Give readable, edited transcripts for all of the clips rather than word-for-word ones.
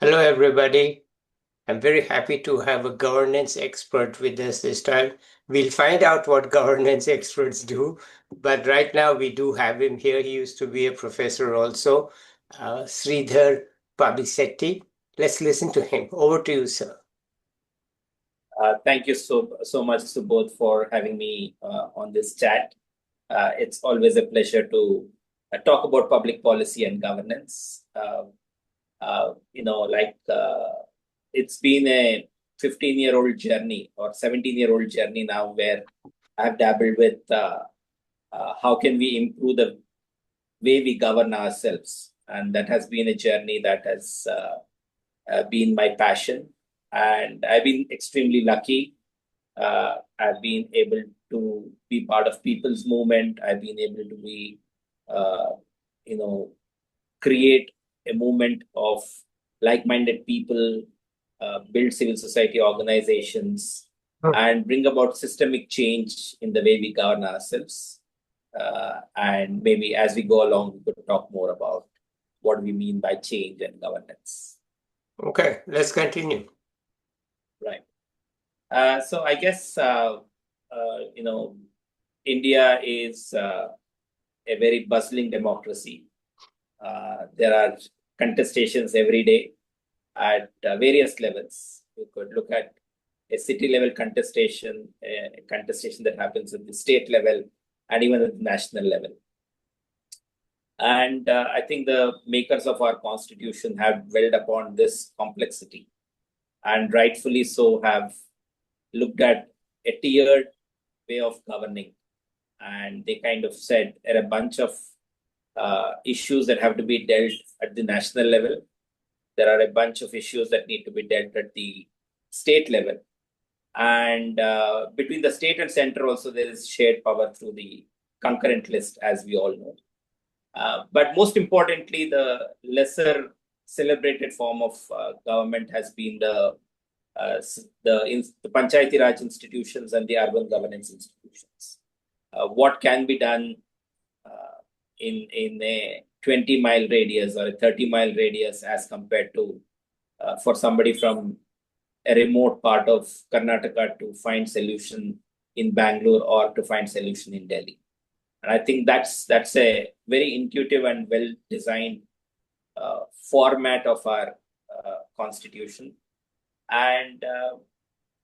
Hello, everybody. I'm very happy to have a governance expert with us this time. We'll find out what governance experts do, but right now we do have him here. He used to be a professor also, Sridhar Pabbisetty. Let's listen to him. Over to you, sir. Thank you so much to both for having me on this chat. It's always a pleasure to talk about public policy and governance. It's been a 15-year-old journey or 17-year-old journey now where I've dabbled with how can we improve the way we govern ourselves. And that has been a journey that has been my passion. And I've been extremely lucky. I've been able to be part of people's movement. I've been able to be, uh, you know, create a movement of like-minded people, build civil society organizations, and bring about systemic change in the way we govern ourselves. And maybe as we go along, we could talk more about what we mean by change and governance. Okay, let's continue. Right. So I guess India is a very bustling democracy. There are contestations every day at various levels. You could look at a city level contestation, a contestation that happens at the state level, and even at the national level. And I think the makers of our constitution have dwelled upon this complexity, and rightfully so have looked at a tiered way of governing. And they kind of said there are a bunch of issues that have to be dealt at the national level. There are a bunch of issues that need to be dealt at the state level. And between the state and center also, there is shared power through the concurrent list, as we all know. But most importantly, the lesser celebrated form of government has been the Panchayati Raj institutions and the urban governance institutions. What can be done in a 20-mile radius or a 30-mile radius as compared to for somebody from a remote part of Karnataka to find solution in Bangalore or to find solution in Delhi. And I think that's a very intuitive and well-designed format of our constitution. And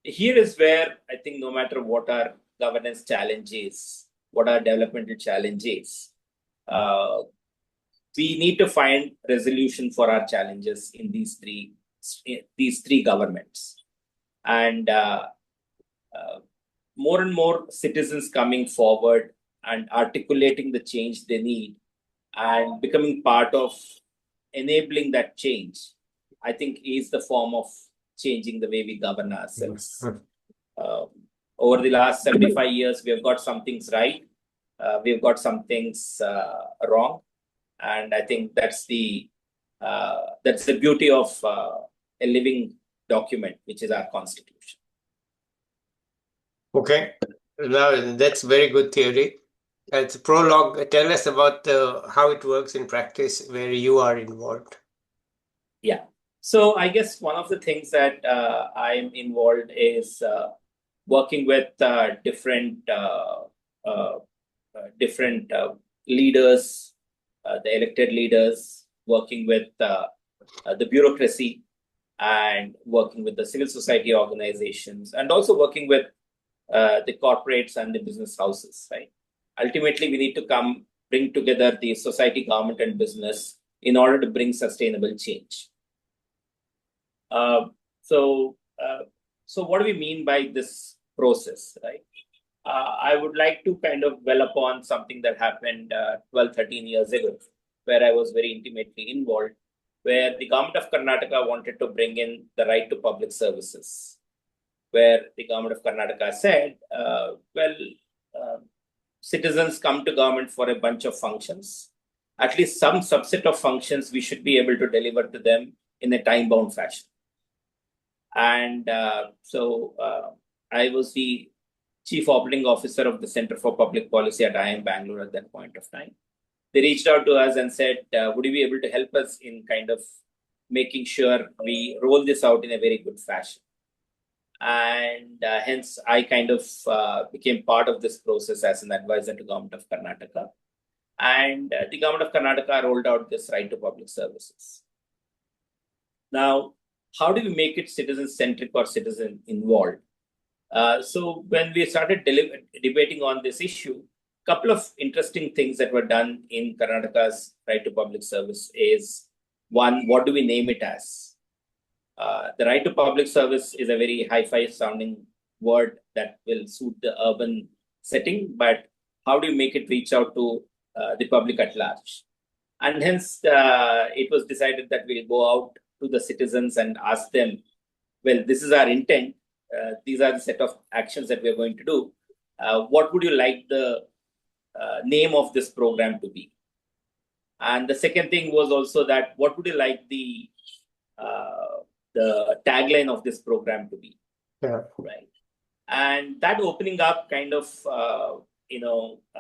here is where I think no matter what our governance challenges, what our developmental challenges, we need to find resolution for our challenges in these three governments. And more and more citizens coming forward and articulating the change they need and becoming part of enabling that change, I think is the form of changing the way we govern ourselves. Over the last 75 years, we have got some things right. We've got some things wrong. And I think that's the beauty of a living document, which is our constitution. Okay, now that's very good theory. It's a prologue. Tell us about how it works in practice where you are involved. Yeah. So I guess one of the things that I'm involved is working with different leaders, the elected leaders, working with the bureaucracy, and working with the civil society organizations, and also working with the corporates and the business houses. Right. Ultimately, we need to bring together the society, government, and business in order to bring sustainable change. So what do we mean by this process, right? I would like to kind of dwell upon something that happened 12, 13 years ago, where I was very intimately involved, where the government of Karnataka wanted to bring in the right to public services, where the government of Karnataka said, citizens come to government for a bunch of functions. At least some subset of functions we should be able to deliver to them in a time-bound fashion. And I was the chief operating officer of the Center for Public Policy at IIM Bangalore at that point of time. They reached out to us and said, would you be able to help us in kind of making sure we roll this out in a very good fashion. And hence, I kind of became part of this process as an advisor to Government of Karnataka. And the Government of Karnataka rolled out this right to public services. Now, how do we make it citizen-centric or citizen-involved? So when we started debating on this issue, a couple of interesting things that were done in Karnataka's right to public service is, one, what do we name it as? The right to public service is a very hi-fi sounding word that will suit the urban setting, but how do you make it reach out to the public at large? And hence, it was decided that we'll go out to the citizens and ask them, well, this is our intent. These are the set of actions that we're going to do. What would you like the name of this program to be? And the second thing was also that what would you like the tagline of this program to be? Yeah. Right. And that opening up kind of,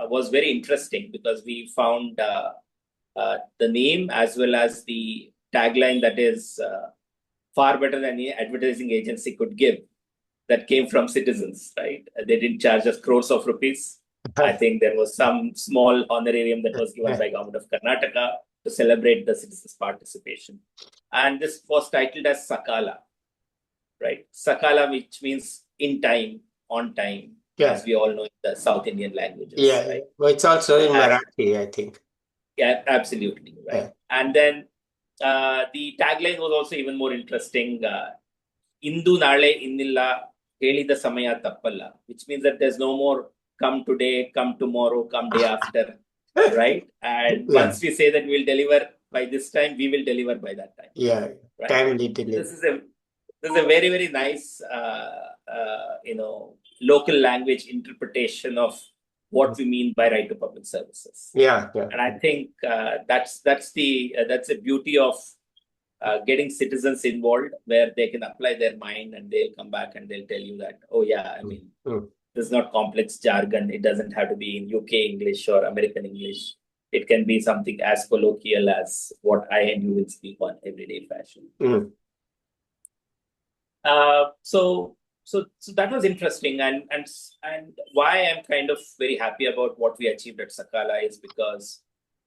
was very interesting because we found the name as well as the tagline that is far better than any advertising agency could give, that came from citizens, right? They didn't charge us crores of rupees. I think there was some small honorarium that was given by Government of Karnataka to celebrate the citizens' participation. And this was titled as Sakala, right? Sakala, which means in time, on time, as we all know in the South Indian languages. Yeah, right? Well, it's also in Marathi, I think. Yeah, absolutely, right. Yeah. And then the tagline was also even more interesting. Indu nale innilla helida samaya tappalla, which means that there's no more come today, come tomorrow, come day after, right? And once we say that we'll deliver by this time, we will deliver by that time. Yeah, right? timely delivery. This is a very, very nice, local language interpretation of what we mean by right to public services. Yeah. And I think that's the beauty of getting citizens involved, where they can apply their mind and they'll come back and they'll tell you that, oh yeah, I mean, this is not complex jargon. It doesn't have to be in UK English or American English. It can be something as colloquial as what I and you will speak on everyday fashion. So that was interesting, and why I'm kind of very happy about what we achieved at Sakala is because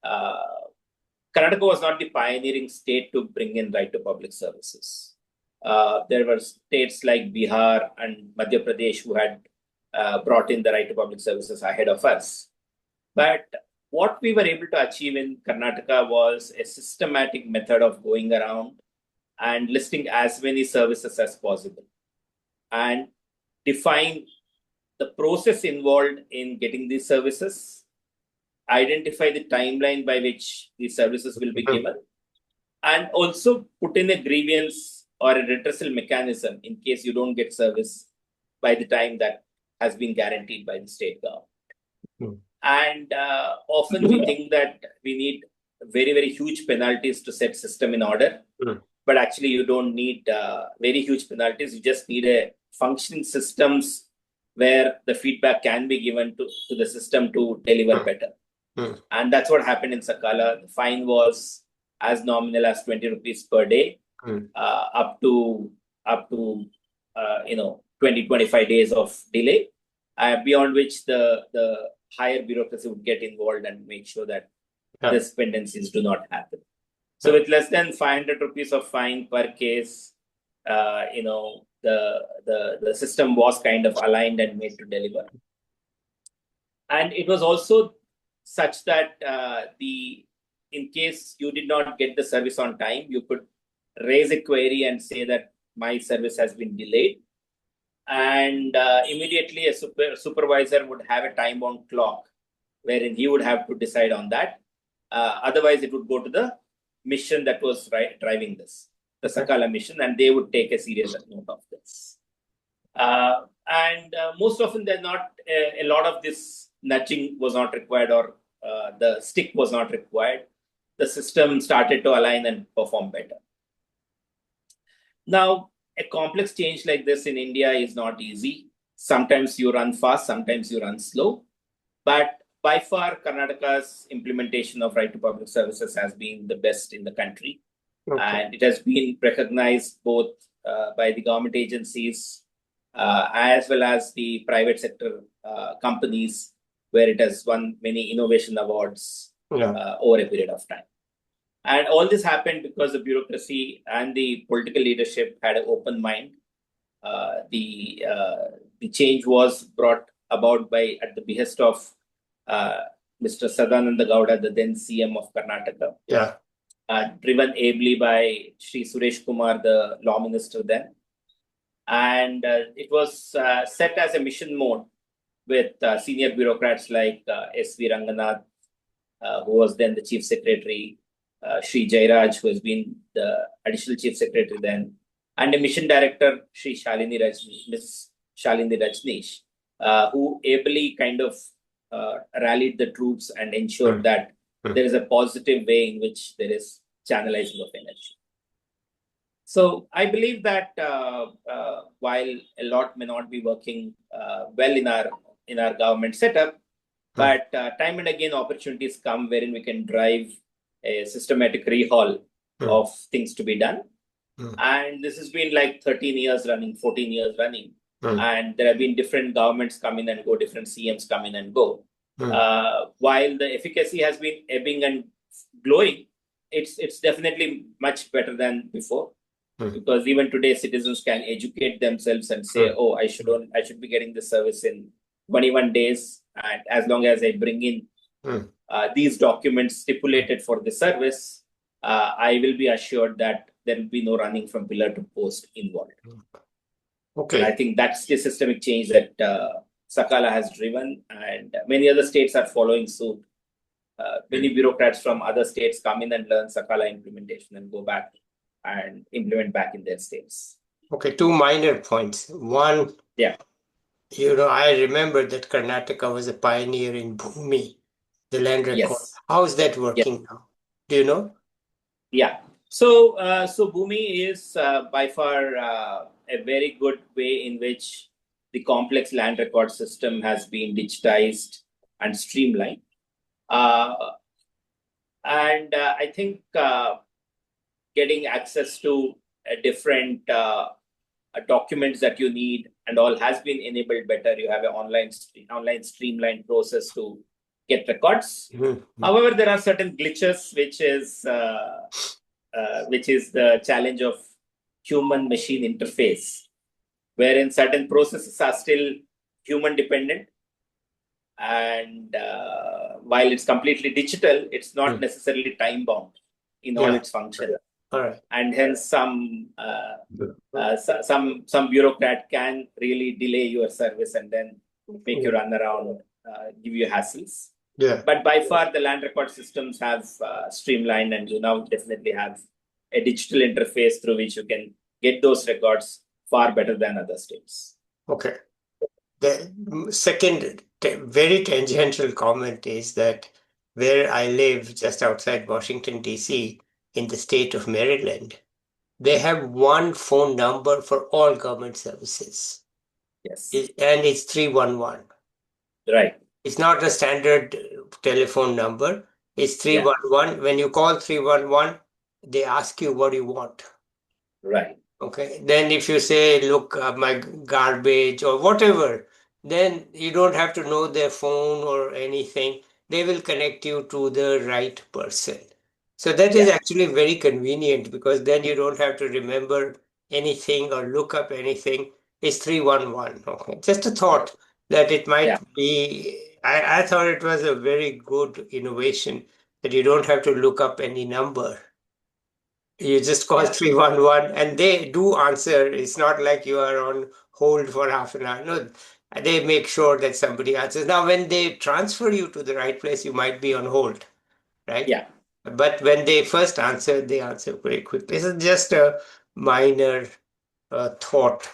Karnataka was not the pioneering state to bring in right to public services. There were states like Bihar and Madhya Pradesh who had brought in the right to public services ahead of us. But what we were able to achieve in Karnataka was a systematic method of going around and listing as many services as possible and define the process involved in getting these services, identify the timeline by which these services will be given, and also put in a grievance or a redressal mechanism in case you don't get service by the time that has been guaranteed by the state government. And often we think that we need very, very huge penalties to set system in order. But actually, you don't need very huge penalties. You just need a functioning systems where the feedback can be given to the system to deliver better. And that's what happened in Sakala. The fine was as nominal as 20 rupees per day, up to 20-25 days of delay, beyond which the higher bureaucracy would get involved and make sure that these pendencies do not happen. So with less than 500 rupees of fine per case, the system was kind of aligned and made to deliver. And it was also such that in case you did not get the service on time, you could raise a query and say that my service has been delayed. And immediately a supervisor would have a time-bound clock wherein he would have to decide on that. Otherwise, it would go to the mission that was driving this, the Sakala mission, and they would take a serious note of this. And most often than not, a lot of this nudging was not required, or the stick was not required. The system started to align and perform better. Now, a complex change like this in India is not easy. Sometimes you run fast, sometimes you run slow. But by far, Karnataka's implementation of right to public services has been the best in the country. Okay. and it has been recognized both by the government agencies as well as the private sector companies, where it has won many innovation awards Yeah. over a period of time. And all this happened because the bureaucracy and the political leadership had an open mind. The change was brought about by at the behest of uh, Mr. Sadananda Gowda, the then CM of Karnataka, Yeah. driven ably by Sri Suresh Kumar, the law minister then. And it was set as a mission mode with senior bureaucrats like S.V. Ranganath, who was then the chief secretary, Sri Jairaj, who has been the additional chief secretary then, and a mission director, Sri Shalini Rajneesh, Ms. Shalini Rajneesh, who ably kind of rallied the troops and ensured that there is a positive way in which there is channelizing of energy. So I believe that while a lot may not be working well in our government setup, but time and again opportunities come wherein we can drive a systematic rehaul of things to be done. And this has been like 13 years running, 14 years running. And there have been different governments come in and go, different CMs come in and go. While the efficacy has been ebbing and glowing, it's definitely much better than before. Because even today, citizens can educate themselves and say, "Oh, I should be getting this service in 21 days, and as long as I bring in these documents stipulated for the service, I will be assured that there will be no running from pillar to post involved." Okay. And I think that's the systemic change that Sakala has driven, and many other states are following suit. Many bureaucrats from other states come in and learn Sakala implementation and go back and implement back in their states. Okay, two minor points. One, yeah, I remember that Karnataka was a pioneer in Bhumi, the land record. Yes. How is that working now? Do you know? Yeah. So Bhumi is by far a very good way in which the complex land record system has been digitized and streamlined. And I think getting access to different documents that you need and all has been enabled better. You have an online streamlined process to get records. However, there are certain glitches, which is the challenge of human-machine interface, wherein certain processes are still human-dependent. And while it's completely digital, it's not necessarily time-bound in all its function. And hence, some bureaucrat can really delay your service and then make you run around, give you hassles. But by far, the land record systems have streamlined, and you now definitely have a digital interface through which you can get those records far better than other states. Okay. The second very tangential comment is that where I live, just outside Washington, D.C., in the state of Maryland, they have one phone number for all government services. Yes. And it's 311. Right. It's not a standard telephone number. It's 311. When you call 311, they ask you what you want. Right. Okay. Then if you say, look, my garbage or whatever, then you don't have to know their phone or anything. They will connect you to the right person. So that is actually very convenient, because then you don't have to remember anything or look up anything. It's 311. Okay. Just a thought that it might be, I thought it was a very good innovation that you don't have to look up any number. You just call 311 and they do answer. It's not like you are on hold for half an hour. No, they make sure that somebody answers. Now, when they transfer you to the right place, you might be on hold, right? Yeah. But when they first answer, they answer very quickly. This is just a minor thought.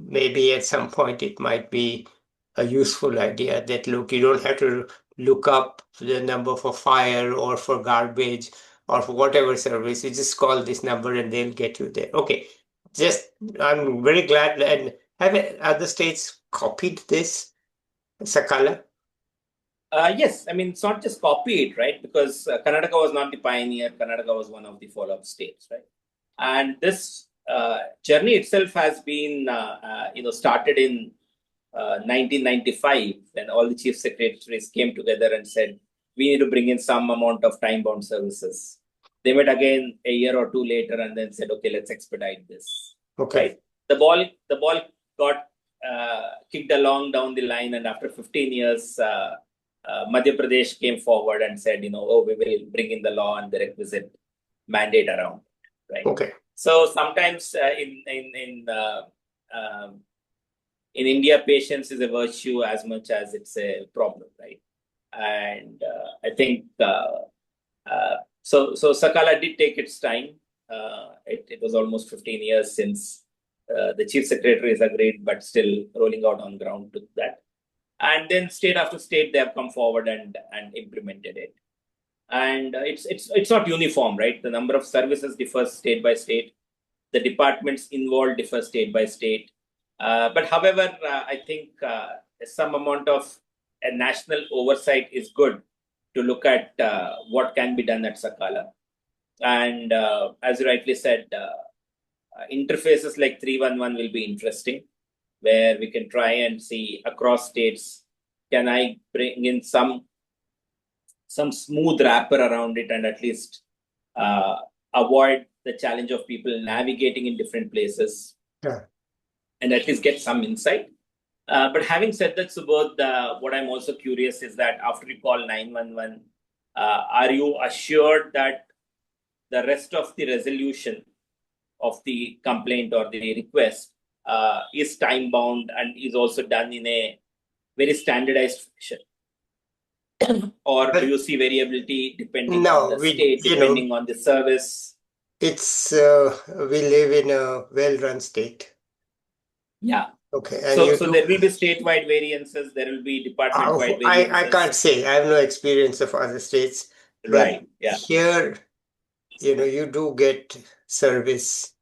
Maybe at some point it might be a useful idea that, look, you don't have to look up the number for fire or for garbage or for whatever service. You just call this number and they'll get you there. Okay. Just, I'm very glad. And have other states copied this, Sakala? Yes, I mean, it's not just copy it, right? Because Karnataka was not the pioneer. Karnataka was one of the follow-up states, right? And this journey itself has been, started in 1995 when all the chief secretaries came together and said, we need to bring in some amount of time-bound services. They met again a year or two later and then said, okay, let's expedite this, Okay. right? The ball got kicked along down the line, and after 15 years, Madhya Pradesh came forward and said, oh, we will bring in the law and the requisite mandate around it, right? Okay. So sometimes um, in India, patience is a virtue as much as it's a problem, right? And I think so. Sakala did take its time. It was almost 15 years since the chief secretaries agreed, but still rolling out on ground took that. And then state after state, they have come forward and implemented it. And it's not uniform, right? The number of services differs state by state. The departments involved differ state by state. But however, I think some amount of a national oversight is good to look at what can be done at Sakala. And as you rightly said, interfaces like 311 will be interesting, where we can try and see across states, can I bring in some smooth wrapper around it and at least avoid the challenge of people navigating in different places. Yeah. And at least get some insight. But having said that, Subodh, what I'm also curious is that after you call 911, are you assured that the rest of the resolution of the complaint or the request is time bound and is also done in a very standardized fashion? Or do you see variability depending on the state, depending on the service? It's we live in a well-run state. Yeah. Okay. And so there will be statewide variances, there will be department-wide variances. I can't say. I have no experience of other states. Right. But yeah. Here, you do get service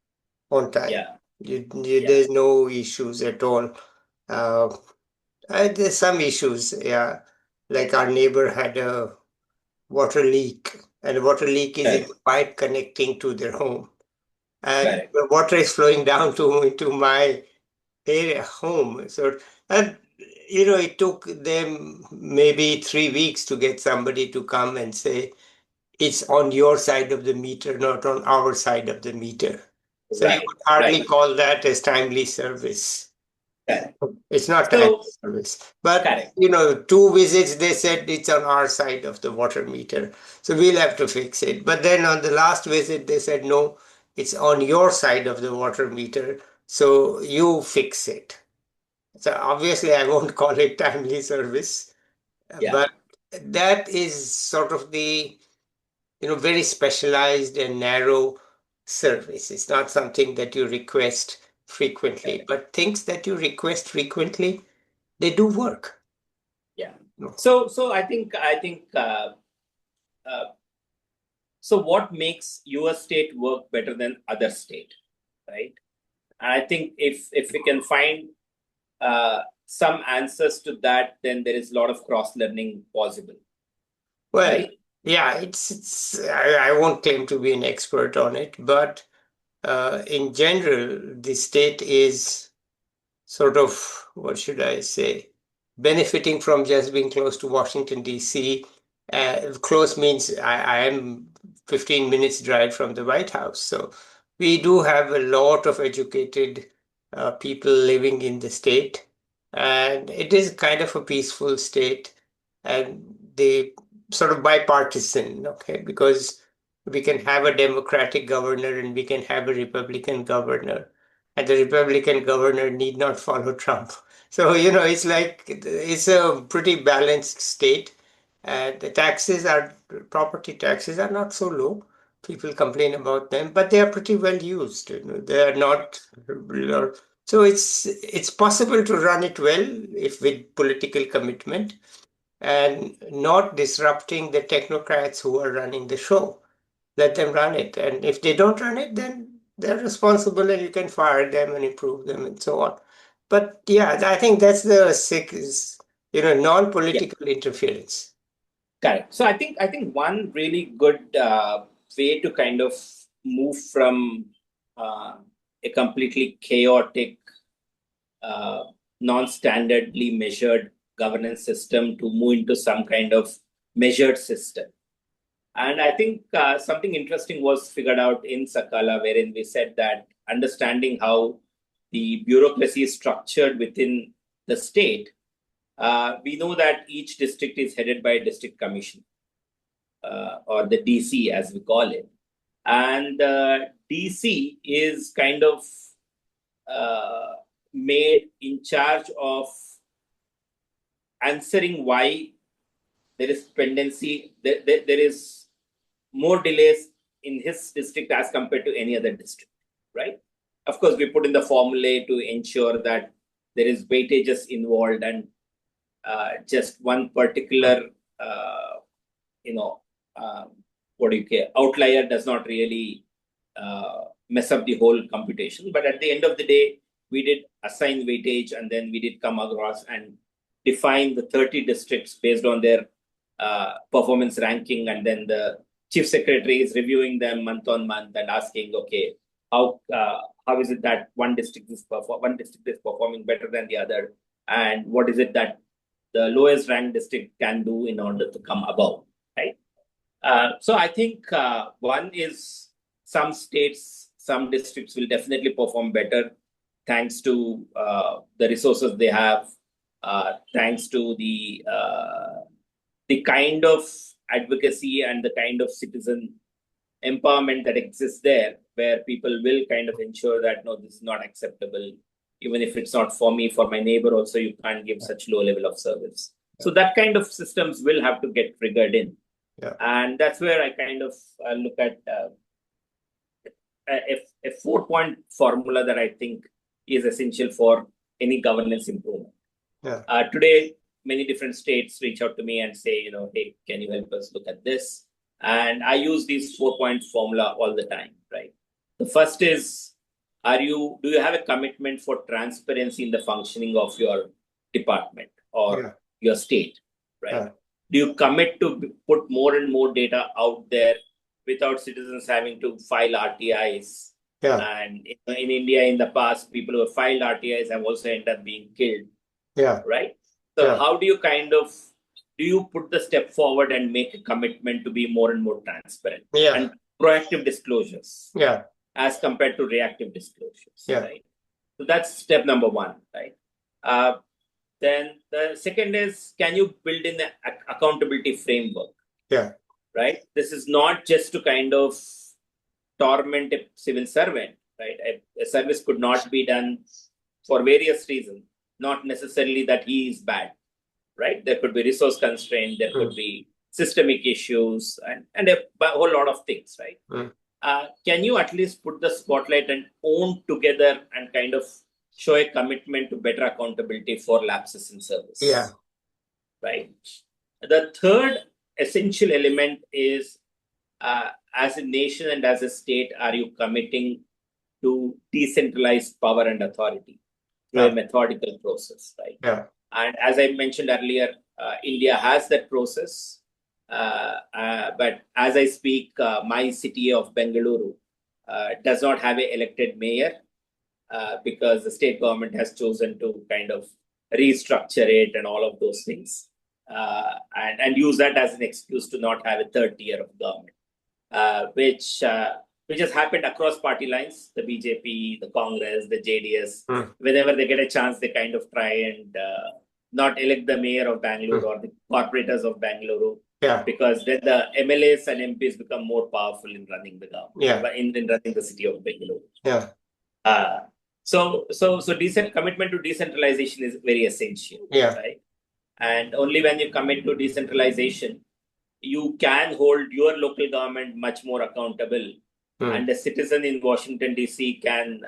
on time. Yeah. There's no issues at all. There's some issues, yeah. Like our neighbor had a water leak, and the water leak is in the pipe connecting to their home. And the water is flowing down into my area home. So, and it took them maybe 3 weeks to get somebody to come and say, it's on your side of the meter, not on our side of the meter. So you would hardly call that as timely service. It's not timely service. But, 2 visits, they said it's on our side of the water meter. So we'll have to fix it. But then on the last visit, they said, no, it's on your side of the water meter. So you fix it. So obviously, I won't call it timely service. But that is sort of the very specialized and narrow service. It's not something that you request frequently, but things that you request frequently, they do work. Yeah. So I think so what makes your state work better than other state, right? And I think if we can find some answers to that, then there is a lot of cross learning possible. Well, right? Yeah, I won't claim to be an expert on it, but in general, the state is sort of, what should I say, benefiting from just being close to Washington, D.C. Close means I am 15 minutes drive from the White House. So we do have a lot of educated people living in the state. And it is kind of a peaceful state. And they sort of bipartisan, okay, because we can have a Democratic governor and we can have a Republican governor, and the Republican governor need not follow Trump. So, it's like it's a pretty balanced state. And the property taxes are not so low. People complain about them, but they are pretty well used. They are not. So it's possible to run it well if with political commitment and not disrupting the technocrats who are running the show. Let them run it. And if they don't run it, then they're responsible and you can fire them and improve them and so on. But yeah, I think that's the non-political interference. Correct. So I think one really good way to kind of move from a completely chaotic, non-standardly measured governance system to move into some kind of measured system. And I think something interesting was figured out in Sakala, wherein we said that understanding how the bureaucracy is structured within the state, we know that each district is headed by a district commission, or the DC as we call it. And DC is kind of made in charge of answering why there is pendency, there is more delays in his district as compared to any other district, right? Of course, we put in the formulae to ensure that there is weightages involved and just one particular, outlier does not really mess up the whole computation. But at the end of the day, we did assign weightage, and then we did come across and define the 30 districts based on their performance ranking, and then the chief secretary is reviewing them month on month and asking, okay, how is it that one district is performing better than the other, and what is it that the lowest ranked district can do in order to come above, right? So I think one is some states, some districts will definitely perform better thanks to the resources they have, thanks to the kind of advocacy and the kind of citizen empowerment that exists there, where people will kind of ensure that, no, this is not acceptable. Even if it's not for me, for my neighbor also, you can't give such low level of service. So that kind of systems will have to get triggered in. Yeah. And that's where I kind of look at a 4-point formula that I think is essential for any governance improvement. Yeah. Today, many different states reach out to me and say, hey, can you help us look at this? And I use these 4-point formula all the time, right? The first is, do you have a commitment for transparency in the functioning of your department or your state, right? Yeah. Do you commit to put more and more data out there without citizens having to file RTIs? Yeah. And in India, in the past, people who have filed RTIs have also ended up being killed. Yeah. Right? So how do you do you put the step forward and make a commitment to be more and more transparent? Yeah. And proactive disclosures. Yeah. As compared to reactive disclosures. Yeah. Right? So that's step number one, right? Then the second is, can you build in the accountability framework? Yeah. Right? This is not just to kind of torment a civil servant, right? A service could not be done for various reasons, not necessarily that he is bad, right? There could be resource constraint, there could be systemic issues, and a whole lot of things, right? Can you at least put the spotlight and own together and kind of show a commitment to better accountability for lapses in service? Yeah. Right. The third essential element is, as a nation and as a state, are you committing to decentralized power and authority through a methodical process, right? Yeah. And as I mentioned earlier, India has that process. But as I speak, my city of Bengaluru does not have an elected mayor because the state government has chosen to kind of restructure it and all of those things, and use that as an excuse to not have a third tier of government, which has happened across party lines. The BJP, the Congress, the JDS, whenever they get a chance, they kind of try and not elect the mayor of Bangalore or the corporators of Bangalore. Yeah. Because then the MLAs and MPs become more powerful in running the government, in running the city of Bangalore. Yeah. So decent commitment to decentralization is very essential. Yeah. Right. And only when you commit to decentralization, you can hold your local government much more accountable, and a citizen in Washington DC can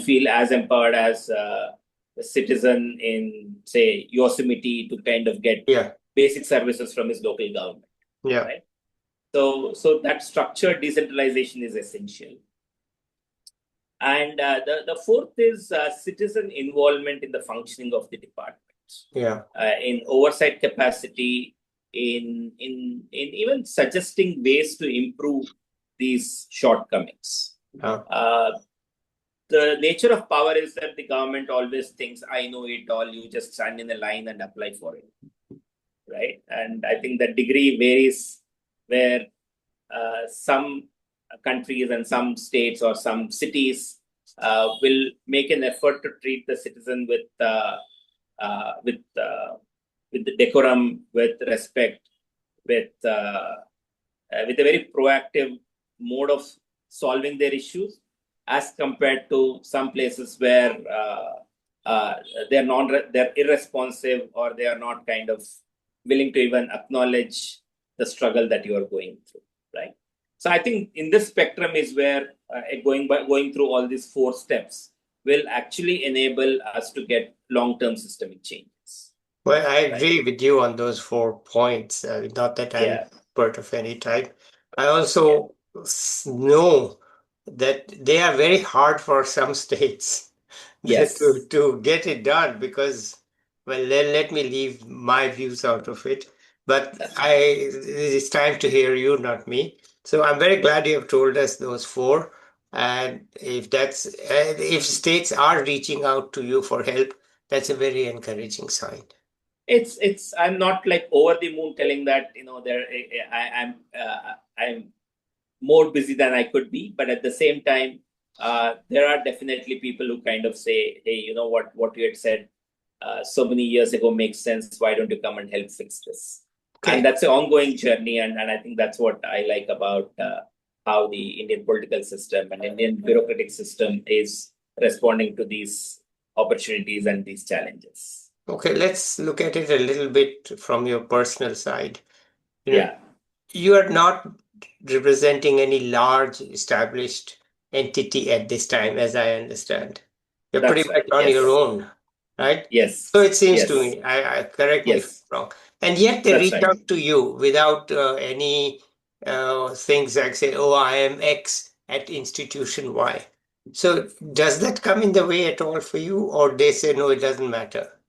feel as empowered as a citizen in, say, Yosemite to kind of get basic services from his local government. Yeah. Right? So that structured decentralization is essential. And the fourth is citizen involvement in the functioning of the departments. Yeah. in oversight capacity, in even suggesting ways to improve these shortcomings. The nature of power is that the government always thinks, I know it all, you just stand in a line and apply for it. Right? And I think that degree varies, where some countries and some states or some cities will make an effort to treat the citizen with the decorum, with respect, with a very proactive mode of solving their issues, as compared to some places where they're irresponsive, or they are not kind of willing to even acknowledge the struggle that you are going through, right? So I think in this spectrum is where going through all these 4 steps will actually enable us to get long-term systemic changes. Well, I agree with you on those 4 points. Not that I'm Yeah. expert of any type. I also know that they are very hard for some states Yes. to get it done because, well, let me leave my views out of it. But it's time to hear you, not me. So I'm very glad you have told us those 4. And if states are reaching out to you for help, that's a very encouraging sign. I'm not like over the moon telling that, I'm more busy than I could be, but at the same time, there are definitely people who kind of say, hey, you know what you had said so many years ago makes sense. Why don't you come and help fix this? Okay. And that's an ongoing journey, and I think that's what I like about how the Indian political system and Indian bureaucratic system is responding to these opportunities and these challenges. Okay, let's look at it a little bit from your personal side. Yeah. You are not representing any large established entity at this time, as I understand. You're pretty That's much right. on Yes. your own, right? Yes. So it seems to Yes. me, I correct me if Yes. I'm wrong. And yet they That's reach right. out to you without any things like say, oh, I am X at institution Y. So does that come in the way at all for you, or they say, no, it doesn't matter?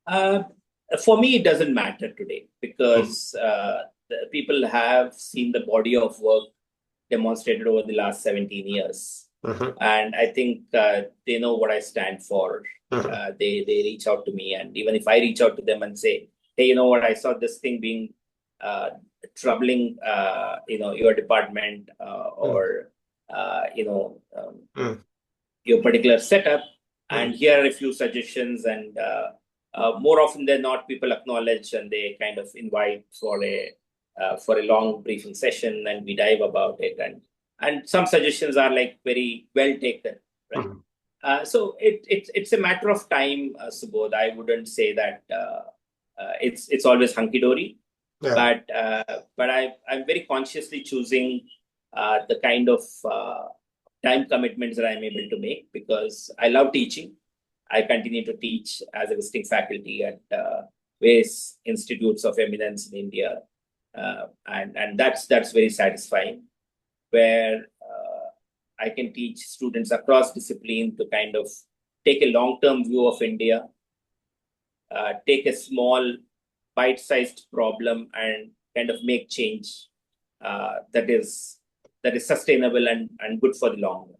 Uh, for me, it doesn't matter today, because people have seen the body of work demonstrated over the last 17 years. Mm-hmm. And I think they know what I stand for. Mm-hmm. They reach out to me. And even if I reach out to them and say, hey, you know what, I saw this thing being troubling, your department, or, your particular setup. And here are a few suggestions, and more often than not, people acknowledge, and they kind of invite for a long briefing session, and we dive about it, and some suggestions are like very well taken, right? So it's a matter of time, Subodh. I wouldn't say that it's always hunky dory, Yeah. but I'm very consciously choosing the kind of time commitments that I'm able to make, because I love teaching. I continue to teach as a visiting faculty at various institutes of eminence in India, and that's very satisfying, where I can teach students across discipline to kind of take a long-term view of India, take a small, bite-sized problem, and kind of make change that is sustainable and good for the long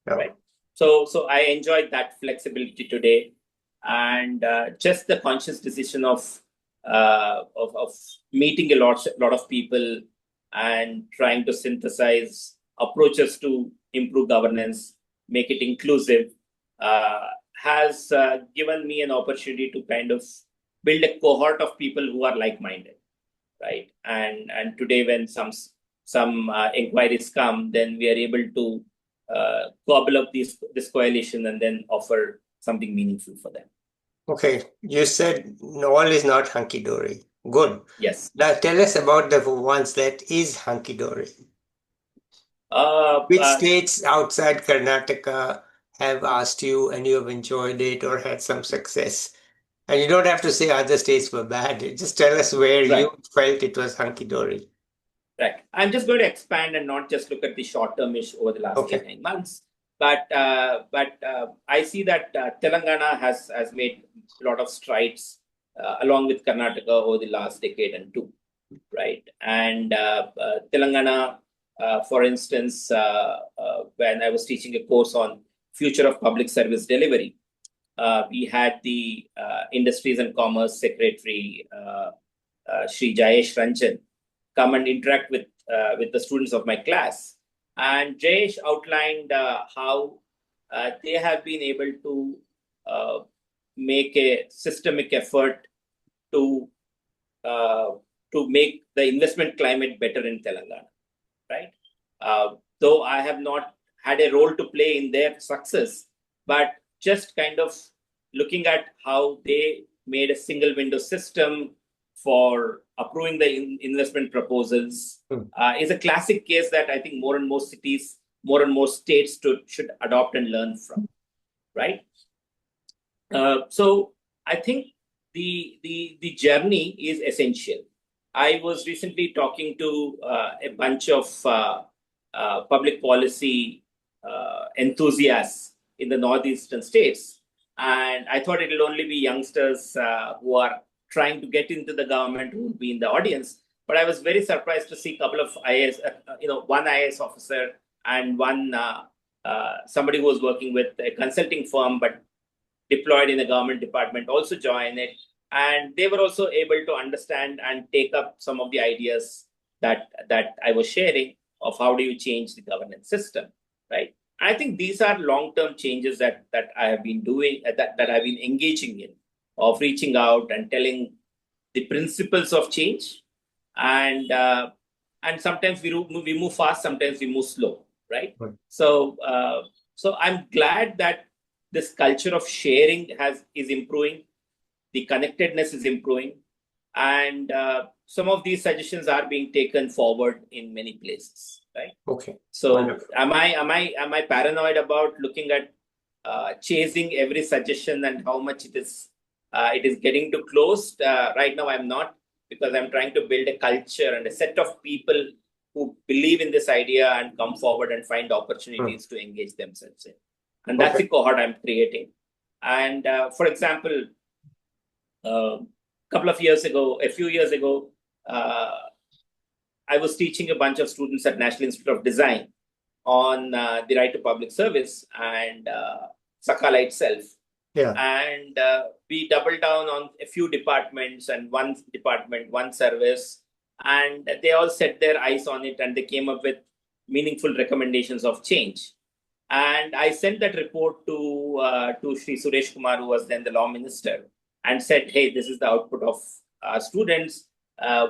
run, right? So I enjoyed that flexibility today, and just the conscious decision of meeting a lot of people and trying to synthesize approaches to improve governance, make it inclusive, has given me an opportunity to kind of build a cohort of people who are like-minded, right? And today, when some inquiries come, then we are able to cobble up this coalition and then offer something meaningful for them. Okay, you said all is not hunky-dory. Good. Yes. Now tell us about the ones that is hunky-dory. Which states outside Karnataka have asked you and you have enjoyed it or had some success? And you don't have to say other states were bad. Just tell us where you felt it was hunky-dory. Right. I'm just going to expand and not just look at the short-term issue over the last 8-9 months. I see that Telangana has made a lot of strides along with Karnataka over the last decade and two, right? And Telangana, for instance, when I was teaching a course on future of public service delivery, we had the Industries and Commerce Secretary, Shri Jayesh Ranjan, come and interact with the students of my class. And Jayesh outlined how they have been able to make a systemic effort to uh, to make the investment climate better in Telangana, right? Though I have not had a role to play in their success, but just kind of looking at how they made a single window system for approving the investment proposals is a classic case that I think more and more cities, more and more states should adopt and learn from, right? So I think the journey is essential. I was recently talking to a bunch of public policy enthusiasts in the northeastern states, and I thought it'll only be youngsters who are trying to get into the government who will be in the audience. But I was very surprised to see a couple of IAS, one IAS officer and one somebody who was working with a consulting firm, but deployed in the government department also join it. And they were also able to understand and take up some of the ideas that I was sharing of how do you change the governance system, right? I think these are long-term changes that I have been doing, that I've been engaging in, of reaching out and telling the principles of change. And sometimes we move fast, sometimes we move slow, right? So I'm glad that this culture of sharing is improving, the connectedness is improving, and some of these suggestions are being taken forward in many places, right? Okay. So Wonderful. am I paranoid about looking at chasing every suggestion and how much it is getting too close? Right now, I'm not, because I'm trying to build a culture and a set of people who believe in this idea and come forward and find opportunities to engage themselves in. And that's the cohort I'm creating. And for example, a few years ago, I was teaching a bunch of students at National Institute of Design on the right to public service and Sakala itself. Yeah. And we doubled down on a few departments and one department, one service, and they all set their eyes on it and they came up with meaningful recommendations of change. And I sent that report to Sri Suresh Kumar, who was then the law minister, and said, "Hey, this is the output of our students.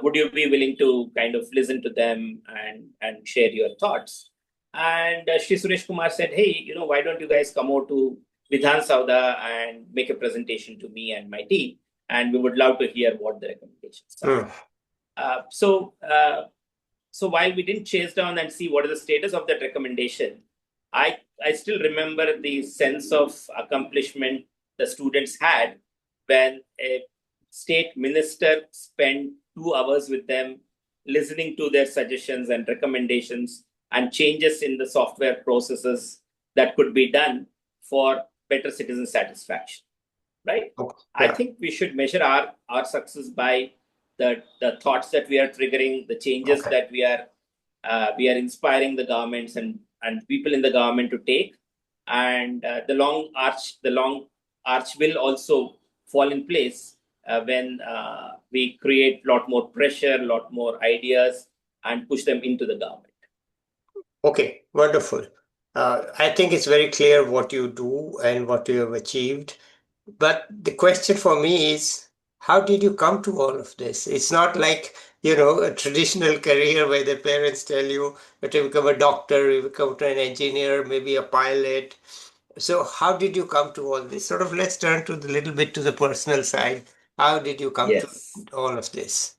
Would you be willing to kind of listen to them and share your thoughts?" And Sri Suresh Kumar said, "Hey, why don't you guys come over to Vidhan Sauda and make a presentation to me and my team, and we would love to hear what the recommendations are." So while we didn't chase down and see what is the status of that recommendation, I still remember the sense of accomplishment the students had when a state minister spent 2 hours with them, listening to their suggestions and recommendations and changes in the software processes that could be done for better citizen satisfaction, right? Yeah. I think we should measure our success by the thoughts that we are triggering, the changes that we are inspiring the governments and people in the government to take, and the long arch will also fall in place when we create a lot more pressure, a lot more ideas, and push them into the government. Okay, wonderful. I think it's very clear what you do and what you have achieved. But the question for me is, how did you come to all of this? It's not like, a traditional career where the parents tell you to become a doctor, you become an engineer, maybe a pilot. So how did you come to all this? Sort of, let's turn to the little bit to the personal side. How did you come to Yes. all of this?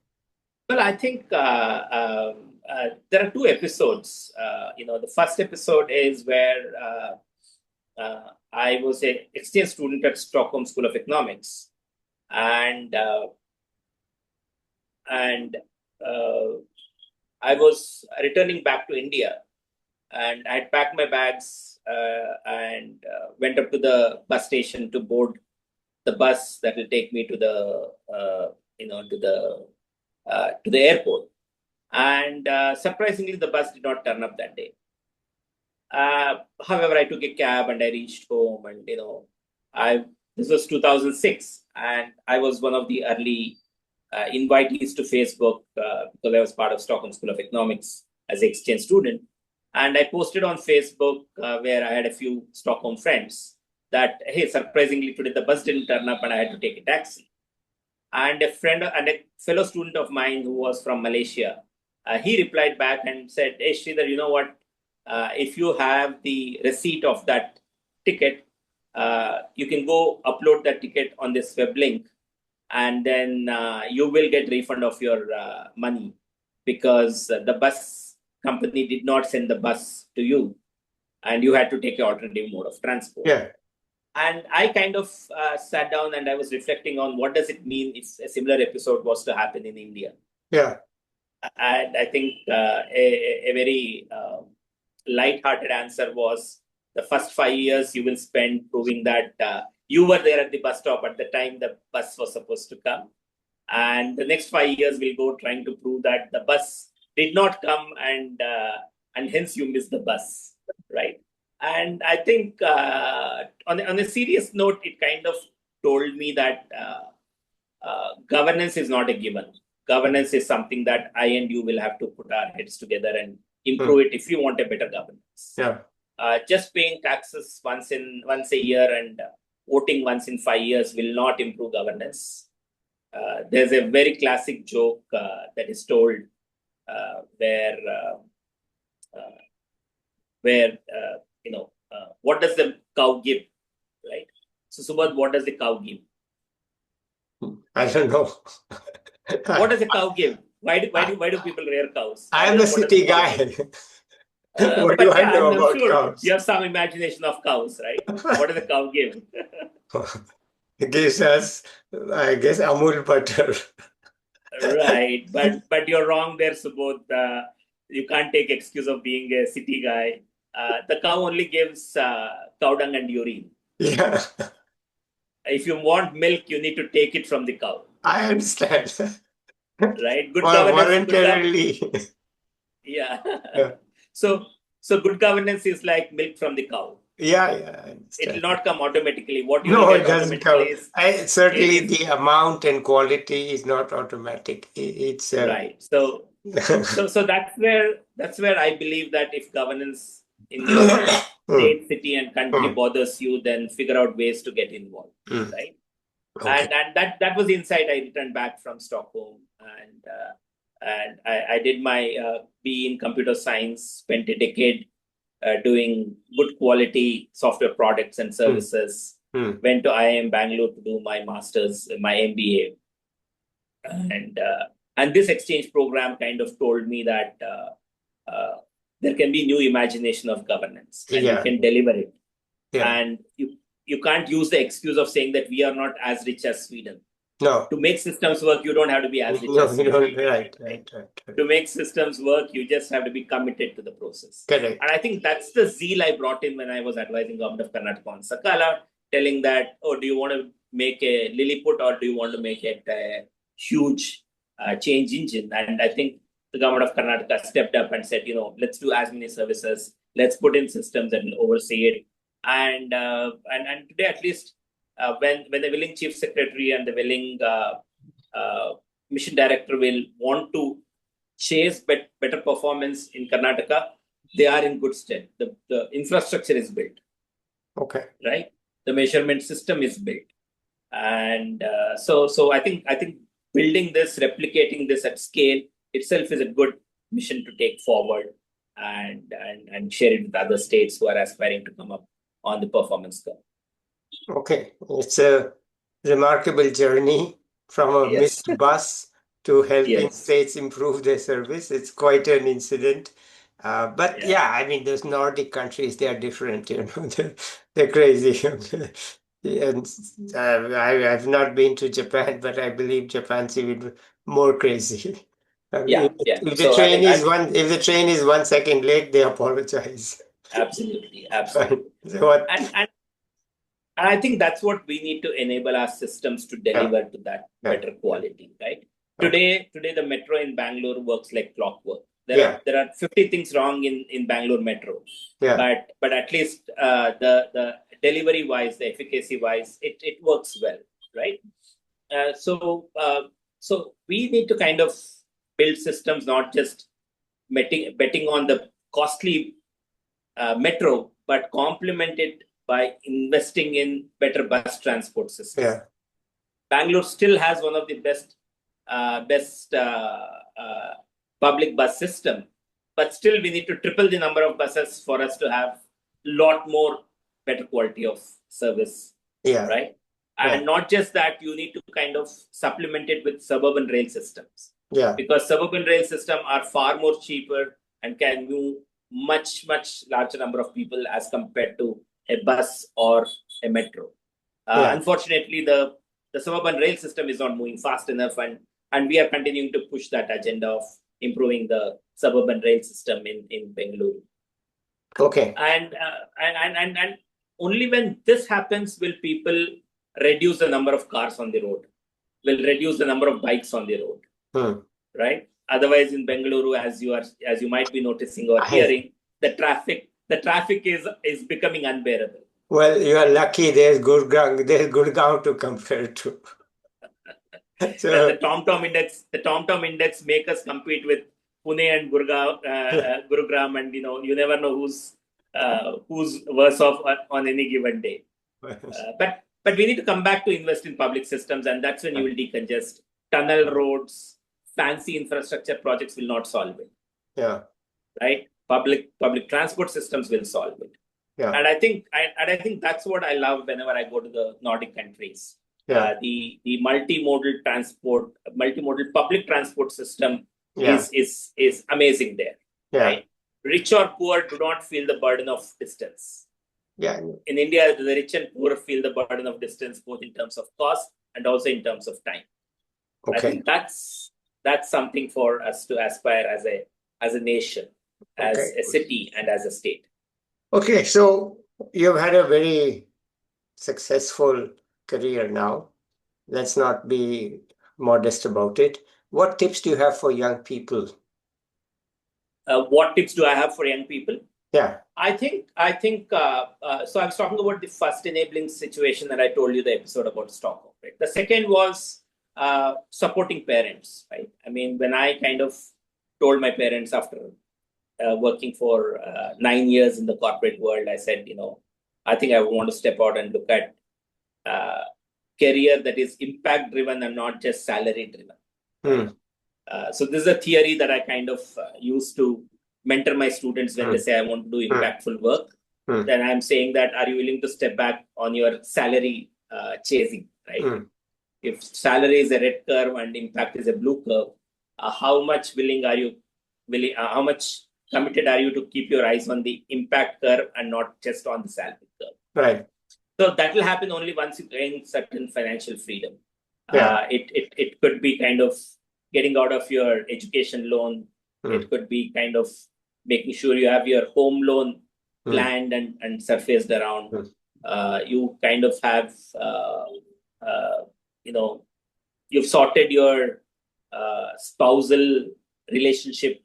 Well, I think there are two episodes. The first episode is where I was an exchange student at Stockholm School of Economics, and I was returning back to India, and I had packed my bags and went up to the bus station to board the bus that will take me to the to the airport. And surprisingly, the bus did not turn up that day. However, I took a cab and I reached home, and this was 2006, and I was one of the early invitees to Facebook because I was part of Stockholm School of Economics as an exchange student. And I posted on Facebook where I had a few Stockholm friends that, hey, surprisingly today the bus didn't turn up and I had to take a taxi. And a friend and a fellow student of mine who was from Malaysia, he replied back and said, hey, Sridhar, you know what? If you have the receipt of that ticket, you can go upload that ticket on this web link, and then you will get refund of your money because the bus company did not send the bus to you and you had to take an alternative mode of transport. Yeah. And I kind of sat down and I was reflecting on what does it mean if a similar episode was to happen in India. Yeah. And I think a very light-hearted answer was the first 5 years you will spend proving that you were there at the bus stop at the time the bus was supposed to come. And the next 5 years will go trying to prove that the bus did not come and hence you missed the bus, right? And I think on a serious note, it kind of told me that governance is not a given. Governance is something that I and you will have to put our heads together and improve it if you want a better governance. Yeah. Just paying taxes once a year and voting once in 5 years will not improve governance. There's a very classic joke that is told where what does the cow give, right? So Subodh, what does the cow give? I don't know. What does a cow give? Why do people rear cows? I am a city guy. What but do I yeah, know I'm about sure cows? you have some imagination of cows, right? What does a cow give? It gives us, I guess, Amul butter. Right, but you're wrong there, Subodh. You can't take excuse of being a city guy. The cow only gives cow dung and urine. Yeah. If you want milk, you need to take it from the cow. I understand. Right? Good Or governance. voluntarily. Yeah. Yeah. So good governance is like milk from the cow. Yeah, I understand. It will not come automatically. What you No, will it get doesn't come. automatically Certainly, is the amount and quality is not automatic. It's right. So that's where I believe that if governance in your state, city, and country bothers you, then figure out ways to get involved, right? Okay. And that was the insight I returned back from Stockholm, and I did my BE in computer science, spent a decade doing good quality software products and services. Went to IIM Bangalore to do my master's, my MBA, and this exchange program kind of told me that there can be new imagination of governance, and you can deliver it. Yeah. And you can't use the excuse of saying that we are not as rich as Sweden. No. To make systems work, you don't have to be as rich as Sweden. Right. To make systems work, you just have to be committed to the process. Correct. And I think that's the zeal I brought in when I was advising government of Karnataka on Sakala, telling that, oh, do you want to make a Lilliput or do you want to make it a huge change engine? And I think the government of Karnataka stepped up and said, let's do as many services, let's put in systems that will oversee it. And today, at least, when the willing chief secretary and the willing mission director will want to chase better performance in Karnataka, they are in good stead. The infrastructure is built. Okay. Right. The measurement system is built, and so I think building this, replicating this at scale itself is a good mission to take forward and share it with other states who are aspiring to come up on the performance curve. Okay, it's a remarkable journey from a missed bus to helping states improve their service. It's quite an incident. But yeah, I mean, those Nordic countries, they are different, they're crazy. And I've not been to Japan, but I believe Japan's even more crazy. If the train is 1 second late, they apologize. Absolutely, absolutely. So what? And I think that's what we need to enable our systems to deliver to that better quality, right? Okay. Today the metro in Bangalore works like clockwork. Yeah. There are 50 things wrong in Bangalore metro, Yeah. but at least the delivery wise, the efficacy wise, it works well, right? So we need to kind of build systems, not just betting on the costly metro, but complement it by investing in better bus transport system. Yeah. Bangalore still has one of the best public bus system, but still we need to triple the number of buses for us to have a lot more better quality of service, Yeah. right? And not just that, you need to kind of supplement it with suburban rail systems. Yeah. Because suburban rail system are far more cheaper and can move much larger number of people as compared to a bus or a metro. Unfortunately, the suburban rail system is not moving fast enough, and we are continuing to push that agenda of improving the suburban rail system in Bengaluru. Okay. And only when this happens will people reduce the number of cars on the road, will reduce the number of bikes on the road, right? Otherwise, in Bengaluru, as you might be noticing or hearing, the traffic is becoming unbearable. Well, you are lucky. There's Gurgaon to compare to. So the TomTom index make us compete with Pune and Gurugram, and you never know who's worse off on any given day. But we need to come back to invest in public systems, and that's when you will decongest. Tunnel roads, fancy infrastructure projects will not solve it. Yeah. Right. Public transport systems will solve it. Yeah. And I think that's what I love whenever I go to the Nordic countries. Yeah. The multimodal public transport system is amazing there. Yeah. Right? Rich or poor do not feel the burden of distance. Yeah. In India, the rich and poor feel the burden of distance, both in terms of cost and also in terms of time. Okay. I think that's something for us to aspire as a nation, as a city, and as a state. Okay, so you've had a very successful career now. Let's not be modest about it. What tips do you have for young people? What tips do I have for young people? Yeah. I think. So I was talking about the first enabling situation that I told you the episode about Stockholm. Right? The second was supporting parents. Right. I mean, when I kind of told my parents after working for 9 years in the corporate world, I said, I think I want to step out and look at career that is impact driven and not just salary driven. So this is a theory that I kind of use to mentor my students when they say I want to do impactful work. Then I'm saying that, are you willing to step back on your salary chasing, right? If salary is a red curve and impact is a blue curve, how much how much committed are you to keep your eyes on the impact curve and not just on the salary curve? Right. So that will happen only once you gain certain financial freedom. Yeah. It could be kind of getting out of your education loan. It could be kind of making sure you have your home loan planned and surfaced around. You kind of have, you've sorted your spousal relationship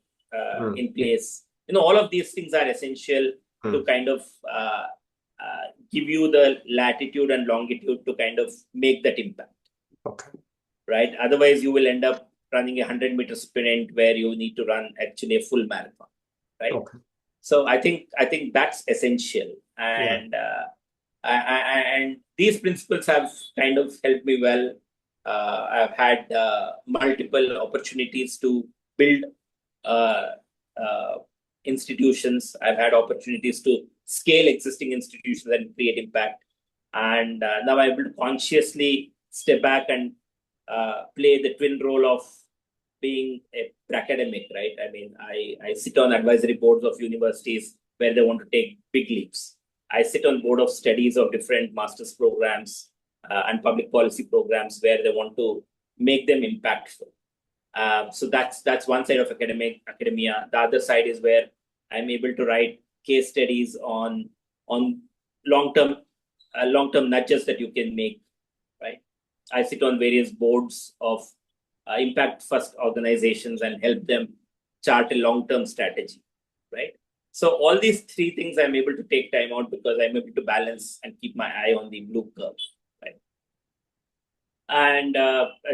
in place. All of these things are essential to kind of give you the latitude and longitude to kind of make that impact. Okay. Right? Otherwise, you will end up running a 100-meter sprint where you need to run actually a full marathon. Right? Okay. So I think that's essential, and and these principles have kind of helped me well. I've had multiple opportunities to build institutions. I've had opportunities to scale existing institutions and create impact. And now I'm able to consciously step back and play the twin role of being an academic, right? I mean, I sit on advisory boards of universities where they want to take big leaps. I sit on board of studies of different master's programs and public policy programs where they want to make them impactful. So that's one side of academia. The other side is where I'm able to write case studies on long-term nudges that you can make, right? I sit on various boards of impact first organizations and help them chart a long-term strategy, right? So all these three things I'm able to take time out because I'm able to balance and keep my eye on the blue curve, right? And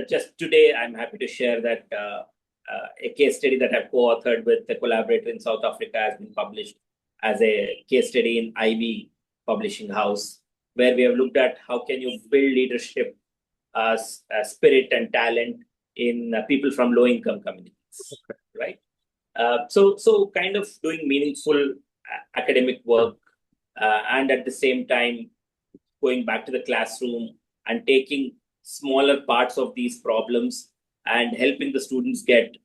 just today, I'm happy to share that a case study that I've co-authored with a collaborator in South Africa has been published as a case study in Ivy Publishing House, where we have looked at how can you build leadership, spirit and talent in people from low-income communities, right? So kind of doing meaningful academic work and at the same time going back to the classroom and taking smaller parts of these problems and helping the students get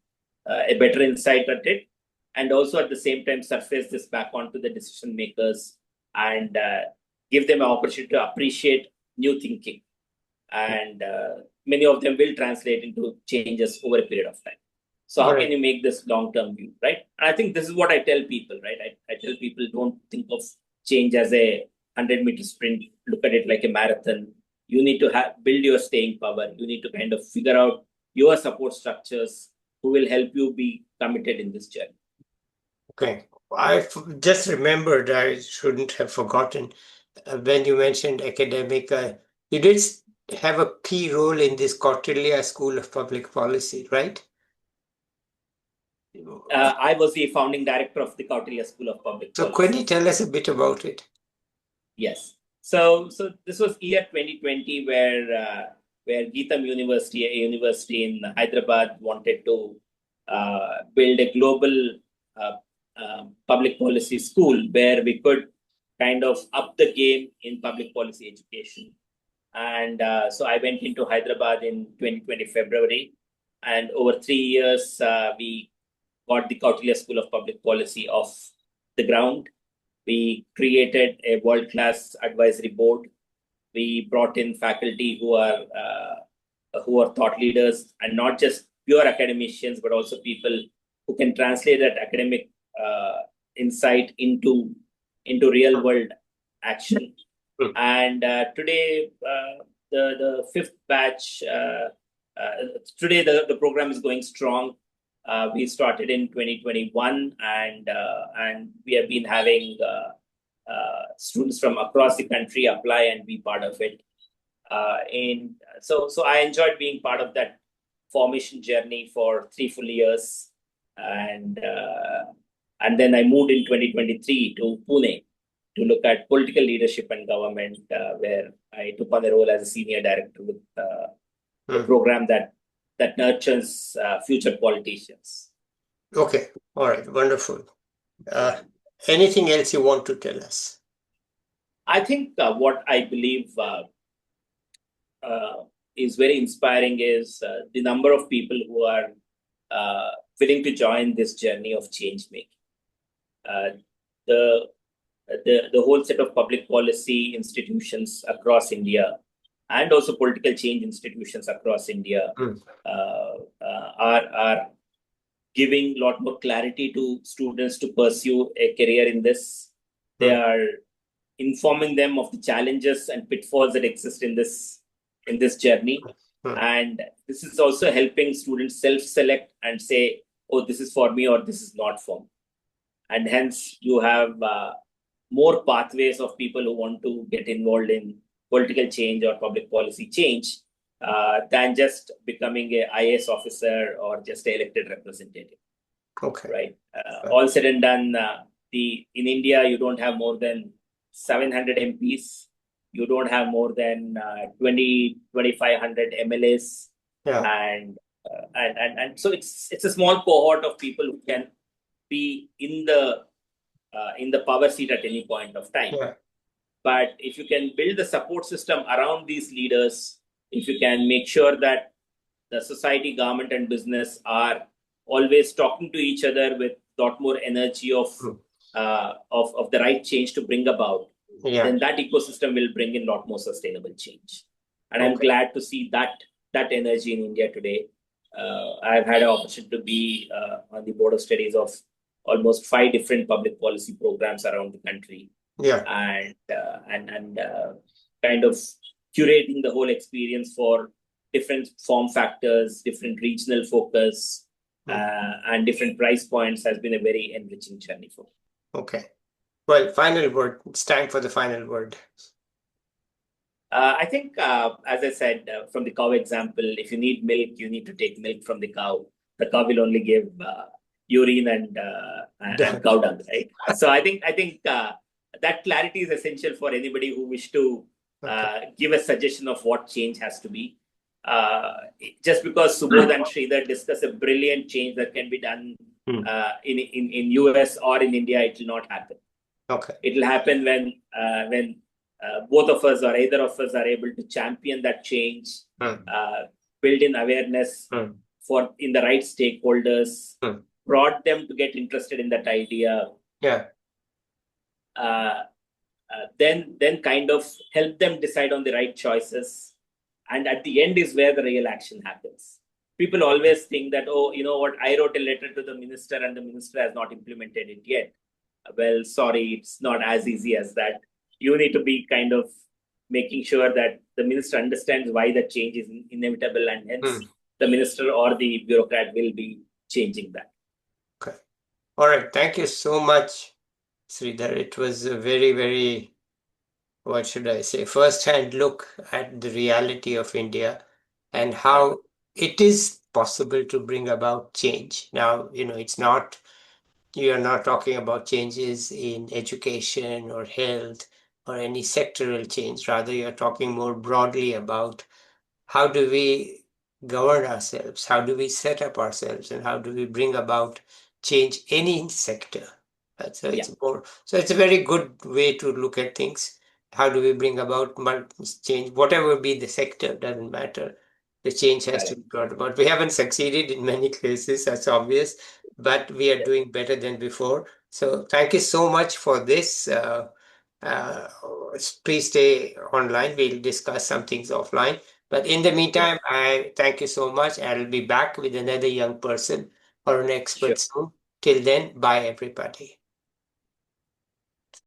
a better insight at it, and also at the same time surface this back onto the decision makers and give them an opportunity to appreciate new thinking. And many of them will translate into changes over a period of time. So how can you make this long-term view, right? And I think this is what I tell people, right? I tell people, don't think of change as a 100-meter sprint. Look at it like a marathon. You need to build your staying power. You need to kind of figure out your support structures who will help you be committed in this journey. Okay. I just remembered, I shouldn't have forgotten, when you mentioned academic, you did have a key role in this Kautilya School of Public Policy, right? I was the founding director of the Kautilya School of Public Policy. So can you tell us a bit about it? Yes. So this was year 2020 where Geetham University, a university in Hyderabad, wanted to build a global public policy school where we could kind of up the game in public policy education. And so I went into Hyderabad in 2020 February, and over 3 years we got the Kautilya School of Public Policy off the ground. We created a world-class advisory board. We brought in faculty who are thought leaders and not just pure academicians, but also people who can translate that academic insight into real-world action. And today, the fifth batch, today the program is going strong. We started in 2021, and we have been having students from across the country apply and be part of it. So I enjoyed being part of that formation journey for 3 full years, and then I moved in 2023 to Pune to look at political leadership and government, where I took on the role as a senior director with a program that nurtures future politicians. Okay, all right, wonderful. Anything else you want to tell us? I think what I believe is very inspiring is the number of people who are willing to join this journey of change making. The whole set of public policy institutions across India and also political change institutions across India are giving a lot more clarity to students to pursue a career in this. They are informing them of the challenges and pitfalls that exist in this journey. And this is also helping students self-select and say, oh, this is for me or this is not for me. And hence you have more pathways of people who want to get involved in political change or public policy change than just becoming a IAS officer or just an elected representative. Okay. Right. All said and done, in India, you don't have more than 700 MPs. You don't have more than 2,500 MLAs. Yeah. And so it's a small cohort of people who can be in the power seat at any point of time. Yeah. But if you can build the support system around these leaders, if you can make sure that the society, government, and business are always talking to each other with a lot more energy of the right change to bring about, then that ecosystem will bring in a lot more sustainable change. And I'm glad to see that energy in India today. I've had an opportunity to be on the board of studies of almost 5 different public policy programs around the country, Yeah. and kind of curating the whole experience for different form factors, different regional focus, and different price points has been a very enriching journey for me. Okay. Well, final word. It's time for the final word. I think, as I said, from the cow example, if you need milk, you need to take milk from the cow. The cow will only give urine and cow dung, right? So I think that clarity is essential for anybody who wish to Okay. give a suggestion of what change has to be. Uh, just because Subodh and Sridhar discuss a brilliant change that can be done in US or in India, it will not happen. Okay. It will happen when both of us or either of us are able to champion that change, build in awareness for in the right stakeholders, brought them to get interested in that idea. Yeah. Then kind of help them decide on the right choices, and at the end is where the real action happens. People always think that, oh, you know what, I wrote a letter to the minister and the minister has not implemented it yet. Well, sorry, it's not as easy as that. You need to be kind of making sure that the minister understands why the change is inevitable, and hence the minister or the bureaucrat will be changing that. Okay. All right. Thank you so much, Sridhar. It was a very, very, what should I say, first-hand look at the reality of India and how it is possible to bring about change. Now, it's not, you are not talking about changes in education or health or any sectoral change. Rather, you're talking more broadly about how do we govern ourselves, how do we set up ourselves, and how do we bring about change any sector. It's a very good way to look at things. How do we bring about change, whatever be the sector, doesn't matter. The change has to be brought about. We haven't succeeded in many cases, that's obvious, but we are doing better than before. So thank you so much for this. Uh, Please stay online. We'll discuss some things offline. But in the meantime, I thank you so much. I'll be back with another young person or an expert soon. Till then, bye everybody.